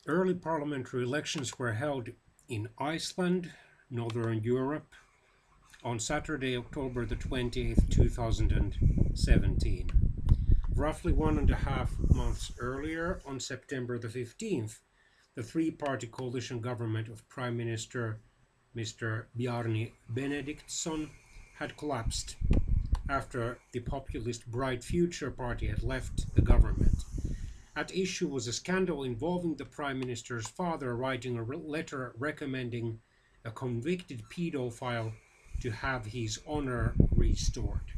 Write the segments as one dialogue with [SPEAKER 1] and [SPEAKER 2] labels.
[SPEAKER 1] Early parliamentary elections were held in Iceland, Northern Europe, on Saturday, October the 20th, 2017. Roughly 1.5 months earlier, on September the 15th, the three-party coalition government of Prime Minister Mr. Bjarni Benediktsson had collapsed after the populist Bright Future Party had left the government. At issue was a scandal involving the Prime Minister's father writing a letter recommending a convicted paedophile to have his honor restored.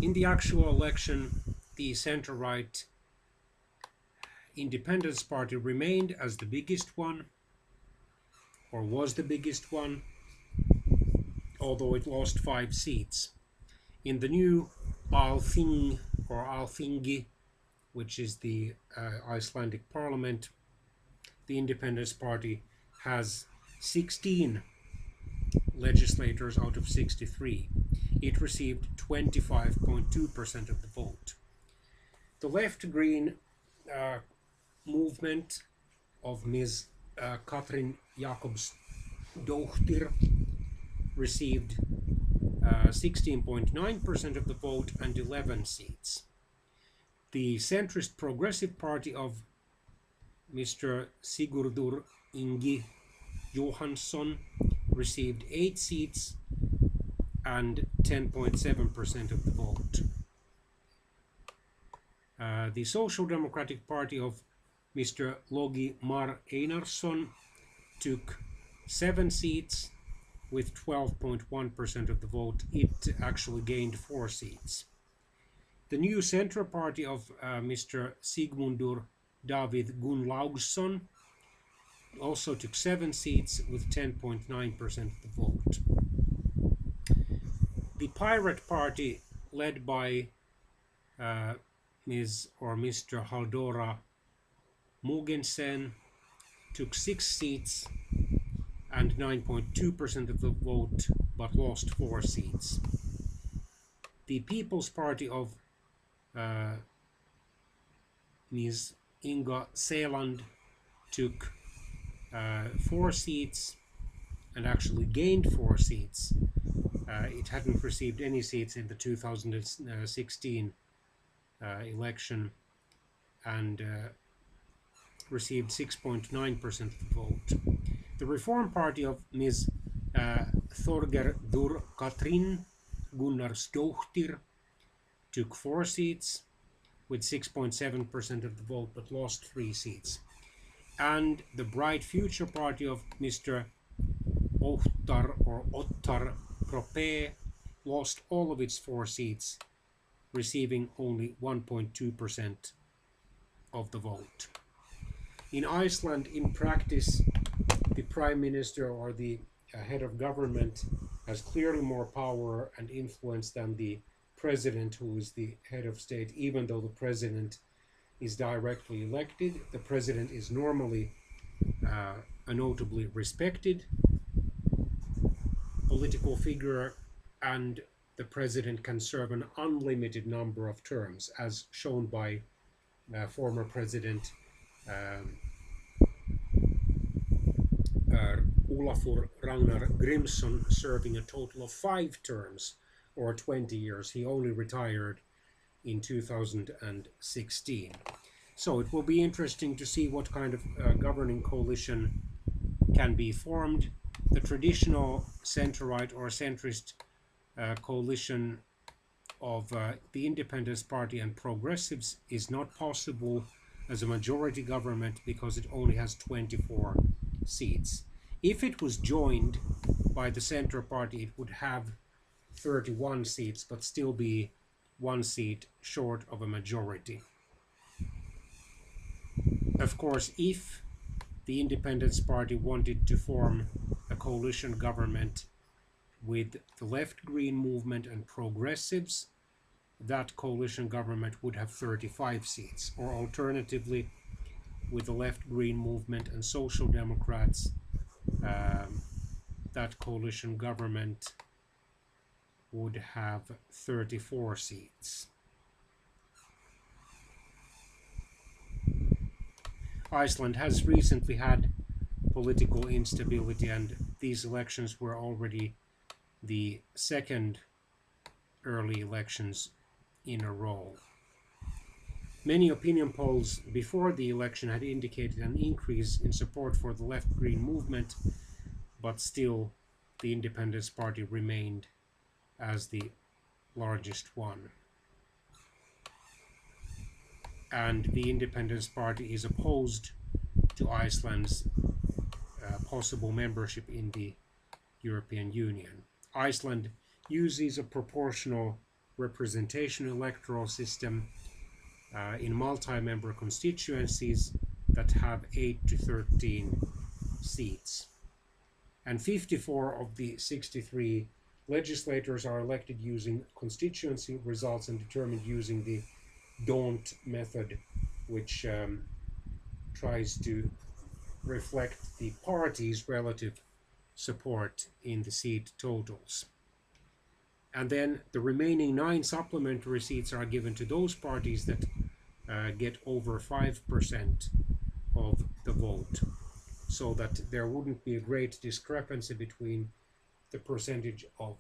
[SPEAKER 1] In the actual election, the center-right Independence Party remained as the biggest one, or was the biggest one, although it lost 5 seats. In the new Althing or Alþingi, which is the Icelandic parliament, the Independence Party has 16 legislators out of 63. It received 25.2% of the vote. The left-green movement of Ms. Katrin Jakobsdóttir received 16.9% of the vote and 11 seats. The centrist Progressive Party of Mr. Sigurdur Ingi Johansson received 8 seats and 10.7% of the vote. The Social Democratic Party of Mr. Logi Mar Einarsson took 7 seats with 12.1% of the vote. It actually gained 4 seats. The new Centre Party of Mr. Sigmundur David Gunnlaugsson also took 7 seats with 10.9% of the vote. The Pirate Party, led by Ms. or Mr. Haldora Mogensen, took 6 seats and 9.2% of the vote, but lost 4 seats. The People's Party of Ms. Inga Seeland took 4 seats and actually gained 4 seats. It hadn't received any seats in the 2016 election and received 6.9% of the vote. The Reform Party of Ms. Þorgerður Katrín Gunnarsdóttir took 4 seats with 6.7% of the vote, but lost 3 seats. And the Bright Future Party of Mr. Ottar Prope lost all of its 4 seats, receiving only 1.2% of the vote. In Iceland, in practice, the Prime Minister or the head of government has clearly more power and influence than the President, who is the head of state. Even though the President is directly elected, the President is normally a notably respected political figure, and the President can serve an unlimited number of terms, as shown by former President Olafur Ragnar Grimsson, serving a total of 5 terms or 20 years. He only retired in 2016. So it will be interesting to see what kind of governing coalition can be formed. The traditional center-right or centrist coalition of the Independence Party and Progressives is not possible as a majority government because it only has 24 seats. If it was joined by the Centre Party, it would have 31 seats, but still be 1 seat short of a majority. Of course, if the Independence Party wanted to form a coalition government with the left-green movement and progressives, that coalition government would have 35 seats, or alternatively, with the left-green movement and Social Democrats, that coalition government would have 34 seats. Iceland has recently had political instability, and these elections were already the second early elections in a row. Many opinion polls before the election had indicated an increase in support for the left-green movement, but still the Independence Party remained as the largest one. And the Independence Party is opposed to Iceland's possible membership in the European Union. Iceland uses a proportional representation electoral system in multi-member constituencies that have 8 to 13 seats. And 54 of the 63 legislators are elected using constituency results and determined using the D'Hondt method, which tries to reflect the party's relative support in the seat totals. And then the remaining 9 supplementary seats are given to those parties that get over 5% of the vote, so that there wouldn't be a great discrepancy between the percentage of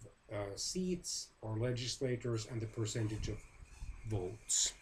[SPEAKER 1] seats or legislators and the percentage of votes.